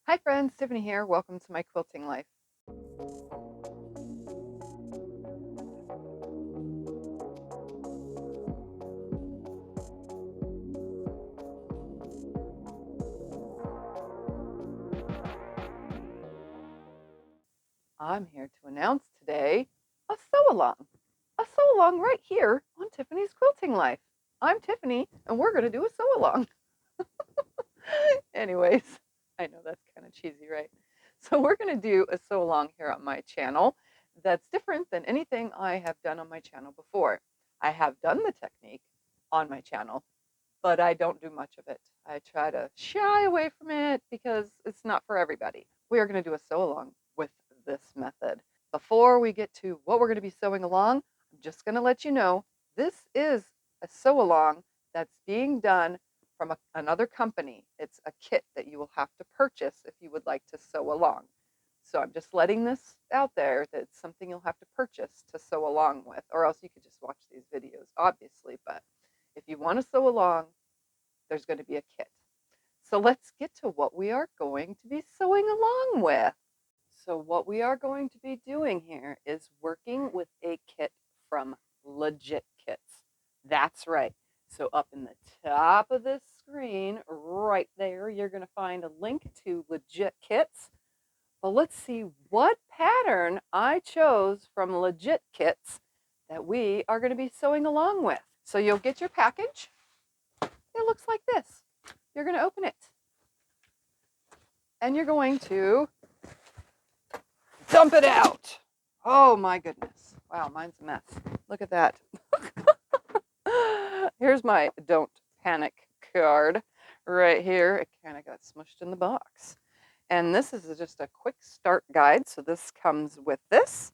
Hi friends, Tiffany here. Welcome to my quilting life. I'm here to announce today a sew-along. A sew-along right here on Tiffany's Quilting Life. I'm Tiffany and we're going to do a sew-along. Anyways, I know that's kind of cheesy, right? So we're going to do a sew-along here on my channel that's different than anything I have done on my channel before. I have done the technique on my channel, but I don't do much of it. I try to shy away from it because it's not for everybody. We are going to do a sew along with this method. Before we get to what we're going to be sewing along, I'm just going to let you know this is a sew along that's being done from another company. It's a kit that you will have to purchase if you would like to sew along. So I'm just letting this out there that it's something you'll have to purchase to sew along with, or else you could just watch these videos, obviously. But if you want to sew along, there's going to be a kit. So let's get to what we are going to be sewing along with. So what we are going to be doing here is working with a kit from Legit Kits. That's right. So up in the top of this screen, right there, you're going to find a link to Legit Kits. But let's see what pattern I chose from Legit Kits that we are going to be sewing along with. So you'll get your package. It looks like this. You're going to open it. And you're going to dump it out. Oh my goodness. Wow, mine's a mess. Look at that. Here's my don't panic card right here. It kind of got smushed in the box. And this is just a quick start guide. So this comes with this.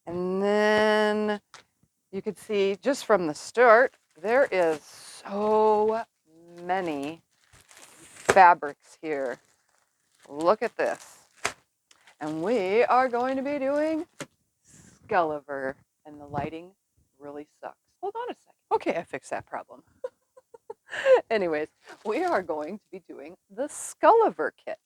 And then you can see just from the start, there is so many fabrics here. Look at this. And we are going to be doing Skulliver. And the lighting really sucks. Hold on a second. Okay, I fixed that problem. Anyways, we are going to be doing the Skulliver kit.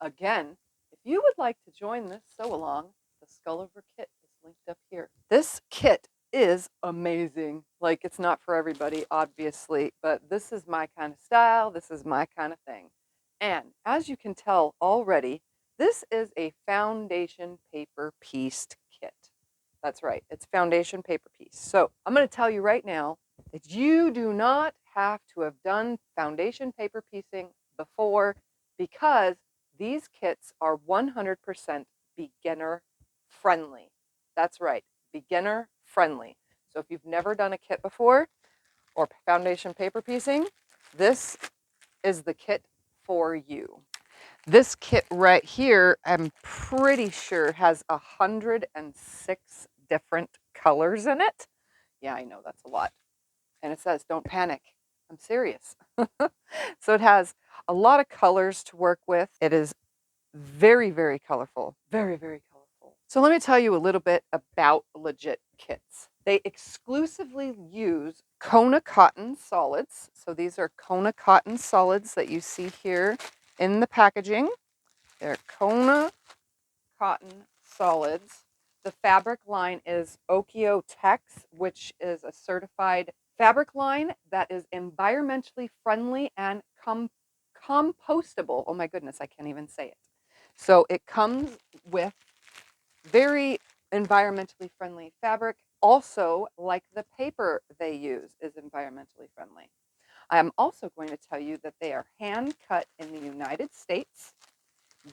Again, if you would like to join this sew along, the Skulliver kit is linked up here. This kit is amazing. Like, it's not for everybody, obviously, but this is my kind of style. This is my kind of thing. And as you can tell already, this is a foundation paper pieced kit. That's right, it's foundation paper piece. So I'm going to tell you right now that you do not have to have done foundation paper piecing before, because these kits are 100% beginner friendly. That's right, beginner friendly. So if you've never done a kit before or foundation paper piecing, this is the kit for you. This kit right here, I'm pretty sure has 106 different colors in it. Yeah, I know that's a lot. And it says, don't panic. I'm serious. So it has a lot of colors to work with. It is very, very colorful. Very, very colorful. So let me tell you a little bit about Legit Kits. They exclusively use Kona cotton solids. So these are Kona cotton solids that you see here in the packaging. They're Kona cotton solids. The fabric line is Okio Tex, which is a certified fabric line that is environmentally friendly and compostable. Oh my goodness, I can't even say it. So it comes with very environmentally friendly fabric. Also, like the paper they use is environmentally friendly. I am also going to tell you that they are hand cut in the United States.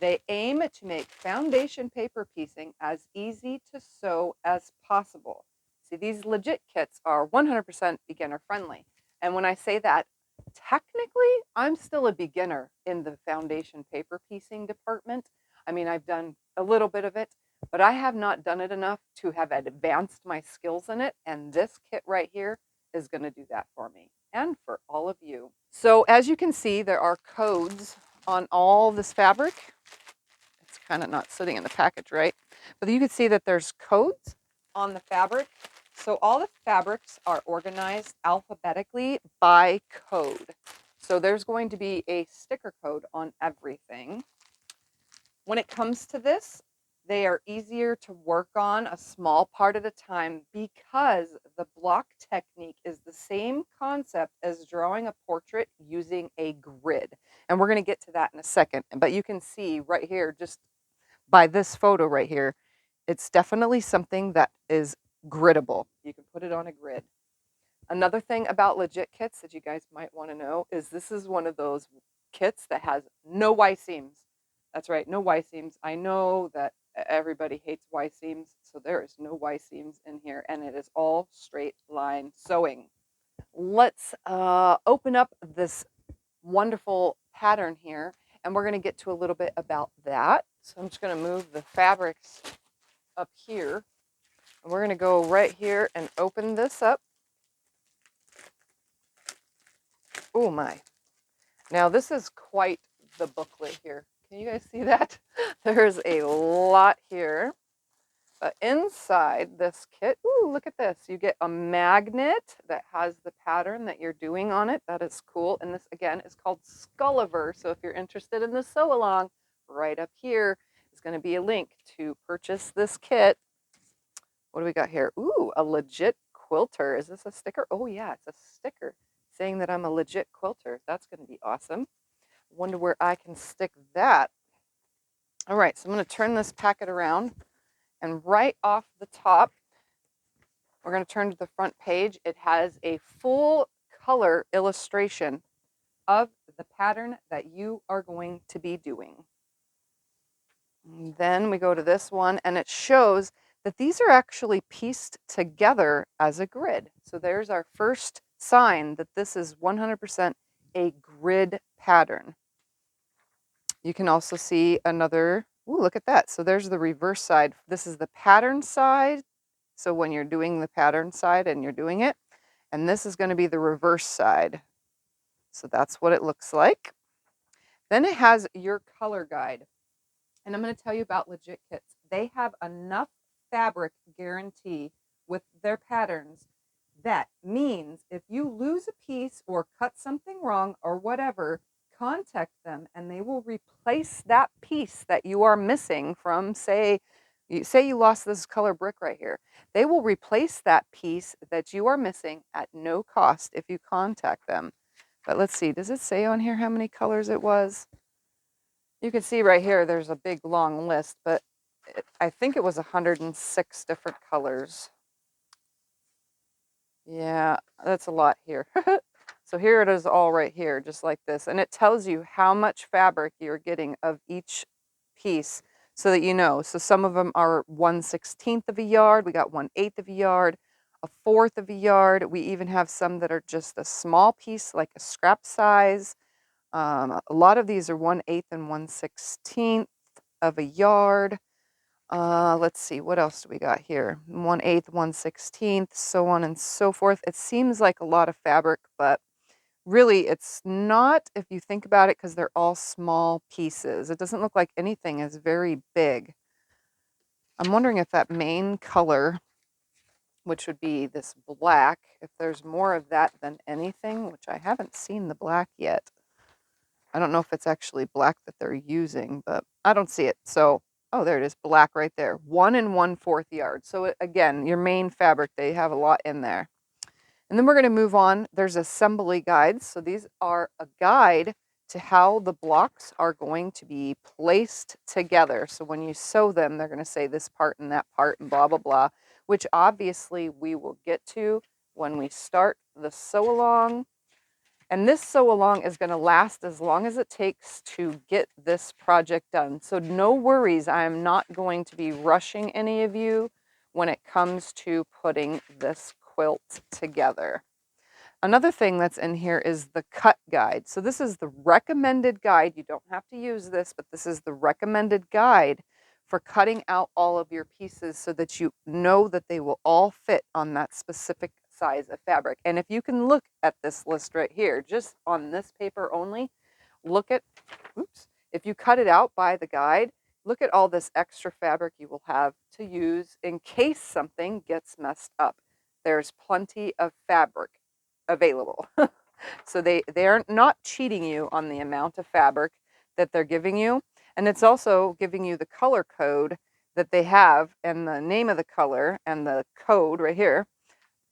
They aim to make foundation paper piecing as easy to sew as possible. See, these Legit kits are 100% beginner friendly. And when I say that, technically, I'm still a beginner in the foundation paper piecing department. I mean, I've done a little bit of it, but I have not done it enough to have advanced my skills in it. And this kit right here is going to do that for me and for all of you. So as you can see, there are codes on all this fabric. It's kind of not sitting in the package, right? But you can see that there's codes on the fabric. So all the fabrics are organized alphabetically by code. So there's going to be a sticker code on everything. When it comes to this, they are easier to work on a small part at a time because the block technique is the same concept as drawing a portrait using a grid. And we're going to get to that in a second. But you can see right here, just by this photo right here, it's definitely something that is griddable. You can put it on a grid. Another thing about legit kits that you guys might want to know is this is one of those kits that has no Y seams. That's right, no Y seams. I know that everybody hates Y seams, so there is no Y seams in here, and it is all straight line sewing. Let's open up this wonderful pattern here, and we're going to get to a little bit about that. So I'm just going to move the fabrics up here, and we're going to go right here and open this up. Oh my. Now this is quite the booklet here. Can you guys see that? There's a lot here. But inside this kit, ooh, look at this. You get a magnet that has the pattern that you're doing on it. That is cool. And this, again, is called Skulliver. So if you're interested in the sew along, right up here is going to be a link to purchase this kit. What do we got here? Ooh, a legit quilter. Is this a sticker? Oh, yeah, it's a sticker saying that I'm a legit quilter. That's going to be awesome. Wonder where I can stick that. All right, so I'm going to turn this packet around, and right off the top, we're going to turn to the front page. It has a full color illustration of the pattern that you are going to be doing. And then we go to this one, and it shows that these are actually pieced together as a grid. So there's our first sign that this is 100% a grid pattern. You can also see another, ooh, look at that. So there's the reverse side. This is the pattern side. So when you're doing the pattern side and you're doing it, and this is going to be the reverse side. So that's what it looks like. Then it has your color guide. And I'm going to tell you about legit kits. They have enough fabric guarantee with their patterns. That means if you lose a piece or cut something wrong or whatever, contact them and they will replace that piece that you are missing from, say you lost this color brick right here. They will replace that piece that you are missing at no cost if you contact them. But let's see, does it say on here how many colors it was? You can see right here, there's a big long list, but I think it was 106 different colors. Yeah, that's a lot here. So here it is all right here, just like this. And it tells you how much fabric you're getting of each piece so that you know. So some of them are 1/16 of a yard. We got 1/8 of a yard, a 1/4 of a yard. We even have some that are just a small piece, like a scrap size. A lot of these are 1/8 and 1/16 of a yard. Let's see, what else do we got here? 1/8, 1/16, so on and so forth. It seems like a lot of fabric, but really it's not if you think about it because they're all small pieces. It doesn't look like anything is very big. I'm wondering if that main color, which would be this black, if there's more of that than anything, which I haven't seen the black yet. I don't know if it's actually black that they're using, but I don't see it. So, oh, there it is, black right there. 1 1/4 yard. So again, your main fabric, they have a lot in there. And then we're going to move on. There's assembly guides. So these are a guide to how the blocks are going to be placed together. So when you sew them, they're going to say this part and that part and blah, blah, blah, which obviously we will get to when we start the sew along. And this sew along is going to last as long as it takes to get this project done. So no worries, I am not going to be rushing any of you when it comes to putting this quilt together. Another thing that's in here is the cut guide. So this is the recommended guide. You don't have to use this, but this is the recommended guide for cutting out all of your pieces so that you know that they will all fit on that specific size of fabric. And if you can look at this list right here, just on this paper only, look at, oops, if you cut it out by the guide, look at all this extra fabric you will have to use in case something gets messed up. There's plenty of fabric available. So they're not cheating you on the amount of fabric that they're giving you. And it's also giving you the color code that they have and the name of the color and the code right here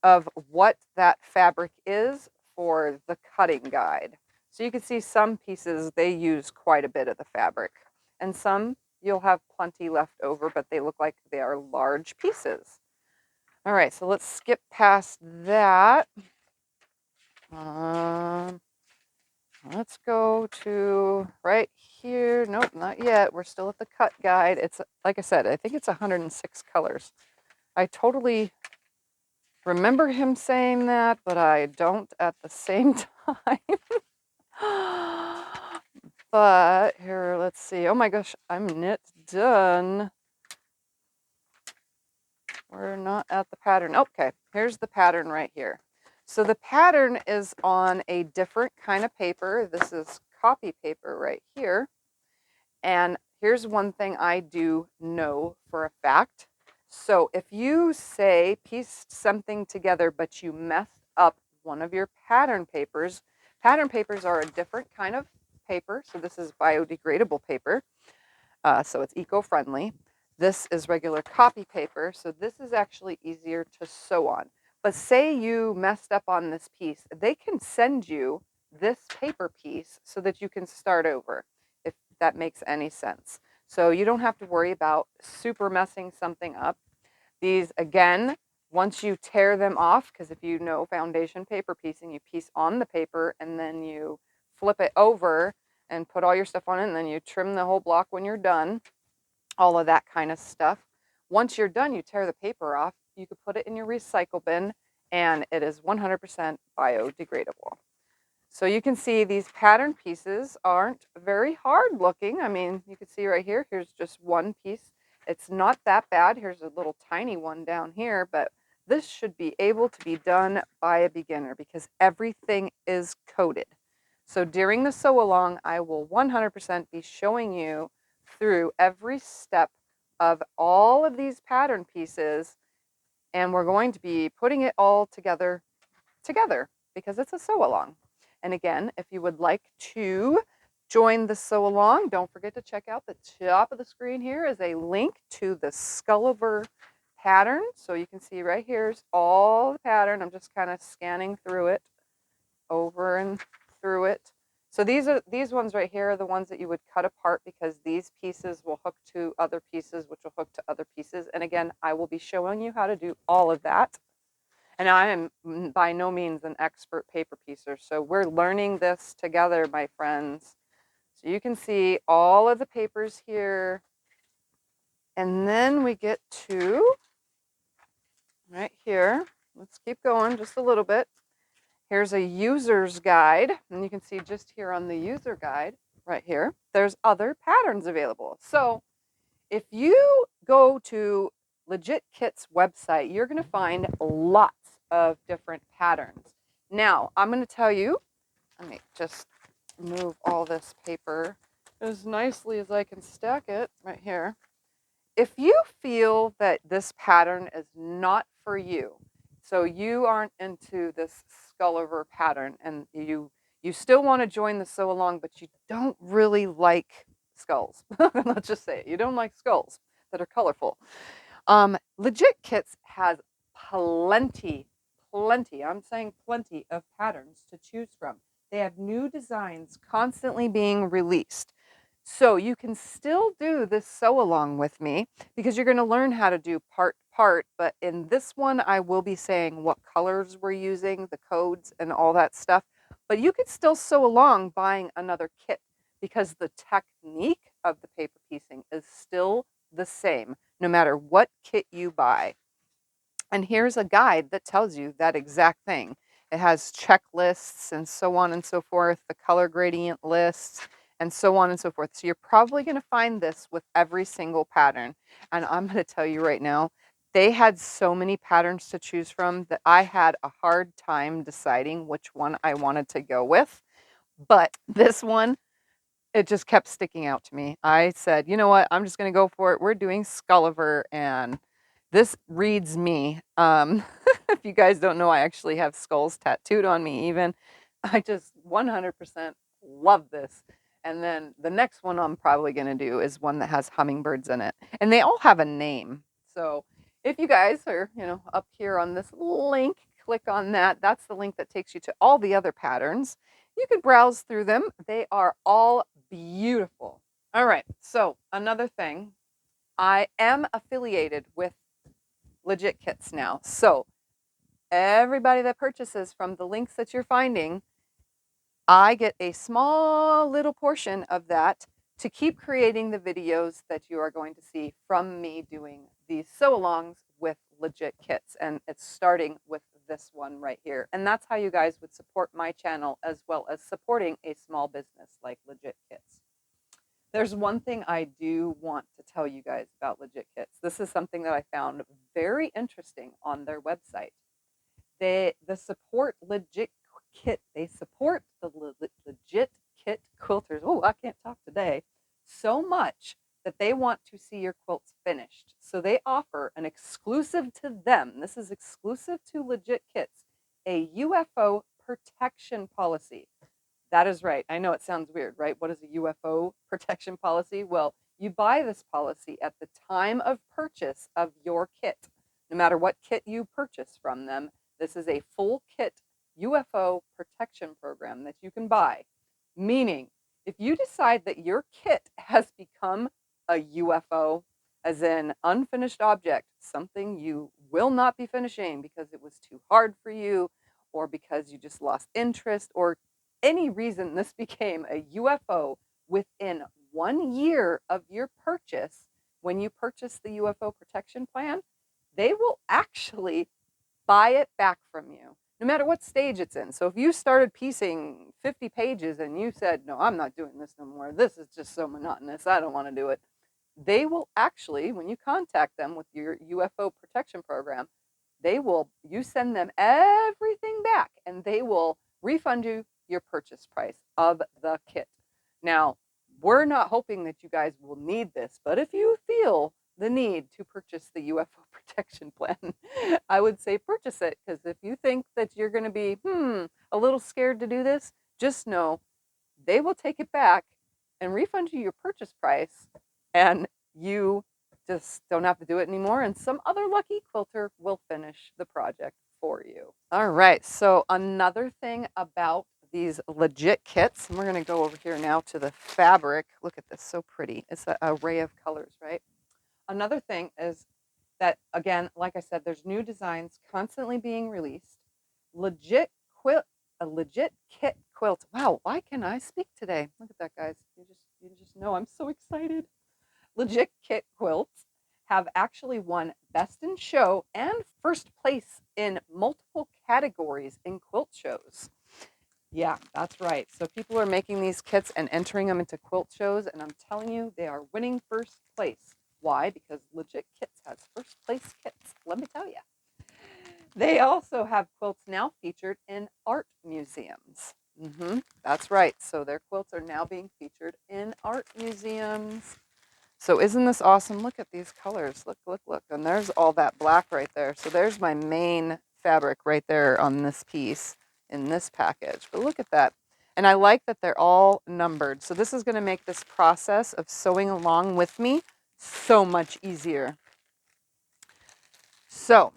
of what that fabric is for the cutting guide. So you can see some pieces, they use quite a bit of the fabric, and some you'll have plenty left over, but they look like they are large pieces. All right, so let's skip past that. Let's go to right here. Nope, not yet. We're still at the cut guide. It's, like I said, I think it's 106 colors. I totally remember him saying that, but I don't at the same time. But here, let's see. Oh my gosh, I'm knit done. We're not at the pattern. Okay, here's the pattern right here. So the pattern is on a different kind of paper. This is copy paper right here. And here's one thing I do know for a fact. So if you say pieced something together, but you messed up one of your pattern papers are a different kind of paper. So this is biodegradable paper. So it's eco-friendly. This is regular copy paper. So this is actually easier to sew on. But say you messed up on this piece, they can send you this paper piece so that you can start over, if that makes any sense. So you don't have to worry about super messing something up. These, again, once you tear them off, because if you know foundation paper piecing, you piece on the paper and then you flip it over and put all your stuff on it, and then you trim the whole block when you're done, all of that kind of stuff. Once you're done, you tear the paper off, you could put it in your recycle bin, and it is 100% biodegradable. So you can see these pattern pieces aren't very hard looking. I mean, you can see right here, here's just one piece. It's not that bad. Here's a little tiny one down here, but this should be able to be done by a beginner because everything is coded. So during the sew along, I will 100% be showing you through every step of all of these pattern pieces, and we're going to be putting it all together because it's a sew along. And again, if you would like to join the sew along, don't forget to check out the top of the screen. Here is a link to the Skulliver pattern. So you can see right here's all the pattern. I'm just kind of scanning through it, over and through it. So these ones right here are the ones that you would cut apart because these pieces will hook to other pieces, which will hook to other pieces. And again, I will be showing you how to do all of that. And I am by no means an expert paper piecer, so we're learning this together, my friends. So you can see all of the papers here. And then we get to right here. Let's keep going just a little bit. Here's a user's guide, and you can see just here on the user guide right here, there's other patterns available. So if you go to Legit Kit's website, you're going to find lots of different patterns. Now, I'm going to tell you, let me just move all this paper as nicely as I can stack it right here. If you feel that this pattern is not for you, so you aren't into this Skulliver pattern and you still want to join the sew along, but you don't really like skulls. Let's just say it. You don't like skulls that are colorful. Legit Kits has plenty, I'm saying plenty of patterns to choose from. They have new designs constantly being released. So you can still do this sew along with me because you're going to learn how to do part, but in this one, I will be saying what colors we're using, the codes and all that stuff. But you could still sew along buying another kit because the technique of the paper piecing is still the same, no matter what kit you buy. And here's a guide that tells you that exact thing. It has checklists and so on and so forth, the color gradient lists, and so on and so forth. So you're probably going to find this with every single pattern. And I'm going to tell you right now, they had so many patterns to choose from that I had a hard time deciding which one I wanted to go with. But this one, it just kept sticking out to me. I said, you know what? I'm just going to go for it. We're doing Skulliver, and this reads me. If you guys don't know, I actually have skulls tattooed on me even. I just 100% love this. And then the next one I'm probably going to do is one that has hummingbirds in it. And they all have a name. So if you guys are, up here on this link, click on that. That's the link that takes you to all the other patterns. You could browse through them. They are all beautiful. All right. So another thing, I am affiliated with Legit Kits now. So everybody that purchases from the links that you're finding, I get a small little portion of that to keep creating the videos that you are going to see from me doing these sew-alongs with Legit Kits. And it's starting with this one right here. And that's how you guys would support my channel as well as supporting a small business like Legit Kits. There's one thing I do want to tell you guys about Legit Kits. This is something that I found very interesting on their website. The support Legit Kit, they support the Legit Kit quilters. Oh, I can't talk today. So much that they want to see your quilts finished. So they offer an exclusive to them. This is exclusive to Legit Kits, a UFO protection policy. That is right. I know it sounds weird, right? What is a UFO protection policy? Well, you buy this policy at the time of purchase of your kit. No matter what kit you purchase from them, this is a full kit UFO protection program that you can buy. Meaning, if you decide that your kit has become a UFO, as in unfinished object, something you will not be finishing because it was too hard for you, or because you just lost interest, or any reason this became a UFO within 1 year of your purchase, when you purchase the UFO protection plan, they will actually buy it back from you, no matter what stage it's in. So if you started piecing 50 pages and you said, no, I'm not doing this no more, this is just so monotonous, I don't want to do it, they will actually, when you contact them with your UFO protection program, you send them everything back and they will refund you your purchase price of the kit. Now, we're not hoping that you guys will need this, but if you feel the need to purchase the UFO protection plan, I would say purchase it, because if you think that you're going to be a little scared to do this, just know they will take it back and refund you your purchase price, and you just don't have to do it anymore, and some other lucky quilter will finish the project for you. All right, so another thing about these Legit Kits, and we're going to go over here now to the fabric. Look at this, so pretty. It's an array of colors, right? Another thing is that, again, like I said, there's new designs constantly being released. A Legit Kit quilt. Wow, why can I speak today? Look at that, guys. You just know I'm so excited. Legit Kit quilts have actually won Best in Show and first place in multiple categories in quilt shows. Yeah, that's right. So people are making these kits and entering them into quilt shows, and I'm telling you, they are winning first place. Why? Because Legit Kits has first place kits, let me tell you. They also have quilts now featured in art museums. That's right. So their quilts are now being featured in art museums. So isn't this awesome? Look at these colors. Look, look, look. And there's all that black right there. So there's my main fabric right there on this piece in this package. But look at that. And I like that they're all numbered. So this is going to make this process of sewing along with me so much easier. So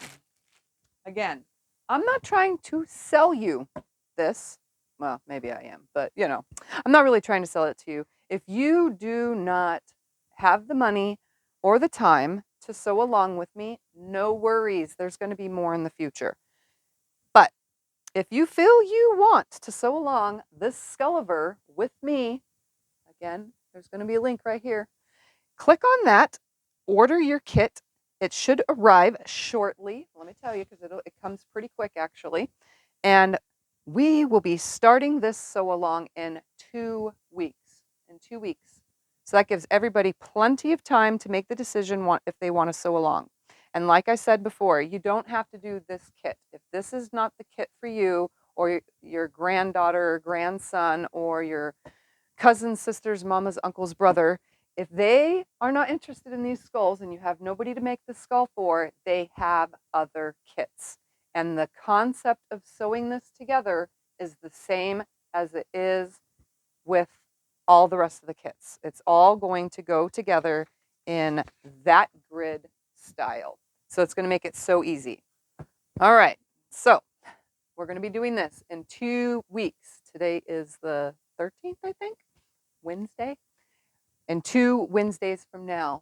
again, I'm not trying to sell you this. Well, maybe I am, but I'm not really trying to sell it to you. If you do not have the money or the time to sew along with me, no worries. There's going to be more in the future. But if you feel you want to sew along this Skulliver with me, again, there's going to be a link right here. Click on that, order your kit. It should arrive shortly. Let me tell you, because it comes pretty quick, actually. And we will be starting this sew along in 2 weeks. In 2 weeks. So that gives everybody plenty of time to make the decision if they want to sew along. And like I said before, you don't have to do this kit. If this is not the kit for you, or your granddaughter or grandson, or your cousin's sister's mama's uncle's brother, if they are not interested in these skulls and you have nobody to make the skull for, they have other kits. And the concept of sewing this together is the same as it is with all the rest of the kits. It's all going to go together in that grid style. So it's going to make it so easy. All right, so we're going to be doing this in 2 weeks. Today is the 13th, I think, Wednesday. And 2 Wednesdays from now.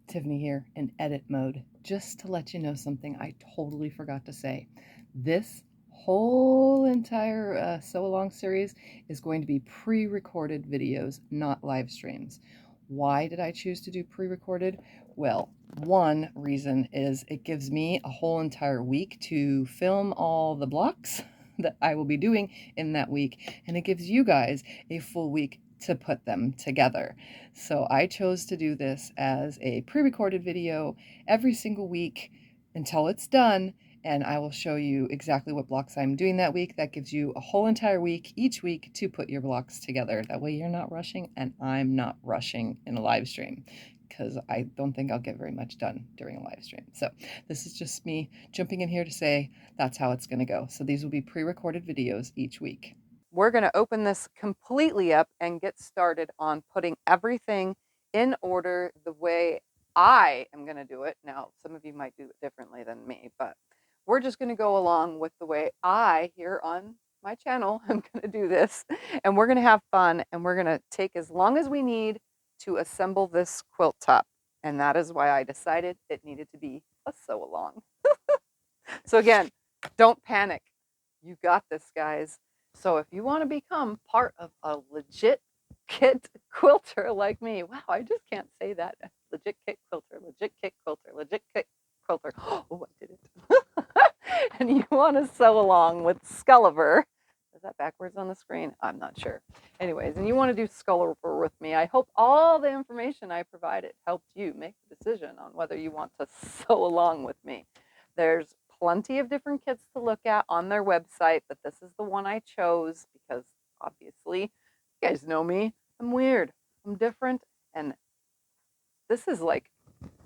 Tiffany here in edit mode. Just to let you know something I totally forgot to say. This whole entire sew along series is going to be pre-recorded videos, not live streams. Why did I choose to do pre-recorded? Well, one reason is it gives me a whole entire week to film all the blocks that I will be doing in that week, and it gives you guys a full week to put them together. So I chose to do this as a pre-recorded video every single week until it's done, and I will show you exactly what blocks I'm doing that week. That gives you a whole entire week each week to put your blocks together. That way you're not rushing and I'm not rushing in a live stream, because I don't think I'll get very much done during a live stream. So this is just me jumping in here to say that's how it's going to go. So these will be pre-recorded videos each week. We're going to open this completely up and get started on putting everything in order the way I am going to do it. Now, some of you might do it differently than me, but we're just going to go along with the way I here on my channel am going to do this. And we're going to have fun, and we're going to take as long as we need to assemble this quilt top. And that is why I decided it needed to be a sew along. So again, don't panic. You got this, guys. So if you want to become part of a legit kit quilter like me, wow, I just can't say that. Legit kit quilter, legit kit quilter, legit kit quilter. Oh, I did it. And you want to sew along with Skulliver. Is that backwards on the screen? I'm not sure. Anyways, and you want to do Skulliver with me, I hope all the information I provided helped you make the decision on whether you want to sew along with me. There's plenty of different kits to look at on their website, but this is the one I chose because obviously you guys know me. I'm weird. I'm different. And this is like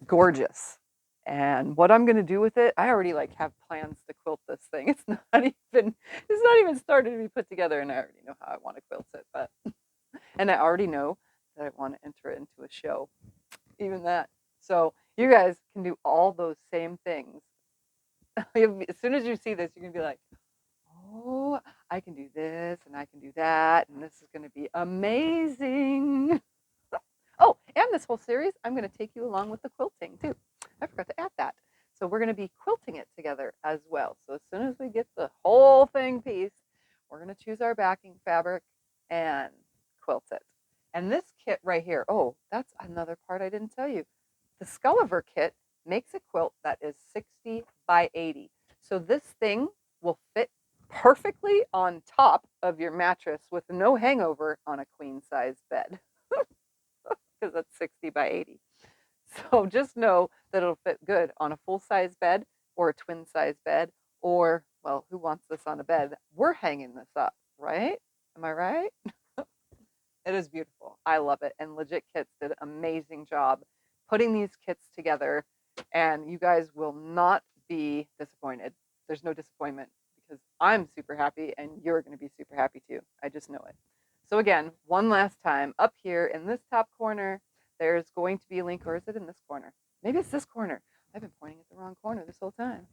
gorgeous. And what I'm going to do with it, I already like have plans to quilt this thing. It's not even started to be put together, and I already know how I want to quilt it, but and I already know that I want to enter it into a show. Even that. So you guys can do all those same things. As soon as you see this, you're going to be like, oh, I can do this and I can do that. And this is going to be amazing. Oh, and this whole series, I'm going to take you along with the quilting too. I forgot to add that. So we're going to be quilting it together as well. So as soon as we get the whole thing pieced, we're going to choose our backing fabric and quilt it. And this kit right here, oh, that's another part I didn't tell you. The Skulliver kit makes a quilt that is 60 by 80. So this thing will fit perfectly on top of your mattress with no hangover on a queen size bed, because that's 60 by 80. So just know that it'll fit good on a full size bed or a twin size bed, or, well, who wants this on a bed? We're hanging this up, right? Am I right? It is beautiful. I love it. And Legit Kits did an amazing job putting these kits together, and you guys will not be disappointed. There's no disappointment because I'm super happy and you're going to be super happy too. I just know it. So again, one last time, up here in this top corner, there's going to be a link, or is it in this corner? Maybe it's this corner. I've been pointing at the wrong corner this whole time.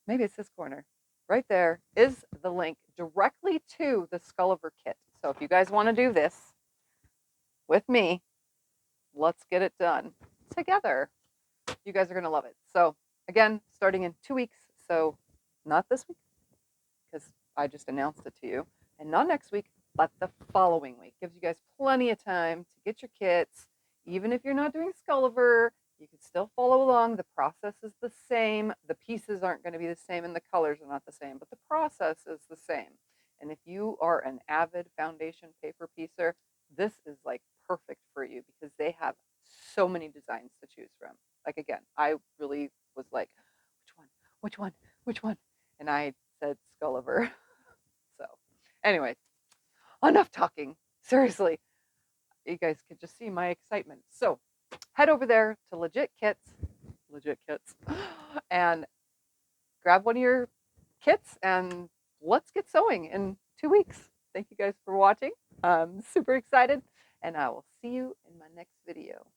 Maybe it's this corner. Right there is the link directly to the Skulliver kit. So if you guys want to do this with me, let's get it done together. You guys are going to love it. So again, starting in 2 weeks. So not this week, because I just announced it to you, and not next week, but the following week. Gives you guys plenty of time to get your kits. Even if you're not doing Skulliver, you can still follow along. The process is the same. The pieces aren't going to be the same and the colors are not the same, but the process is the same. And if you are an avid foundation paper piecer, this is like perfect for you because they have so many designs to choose from. Like, again, I really was like, which one? And I said Skulliver. So anyway, enough talking. Seriously, you guys could just see my excitement. So head over there to Legit Kits, and grab one of your kits and let's get sewing in 2 weeks. Thank you guys for watching. I'm super excited, and I will see you in my next video.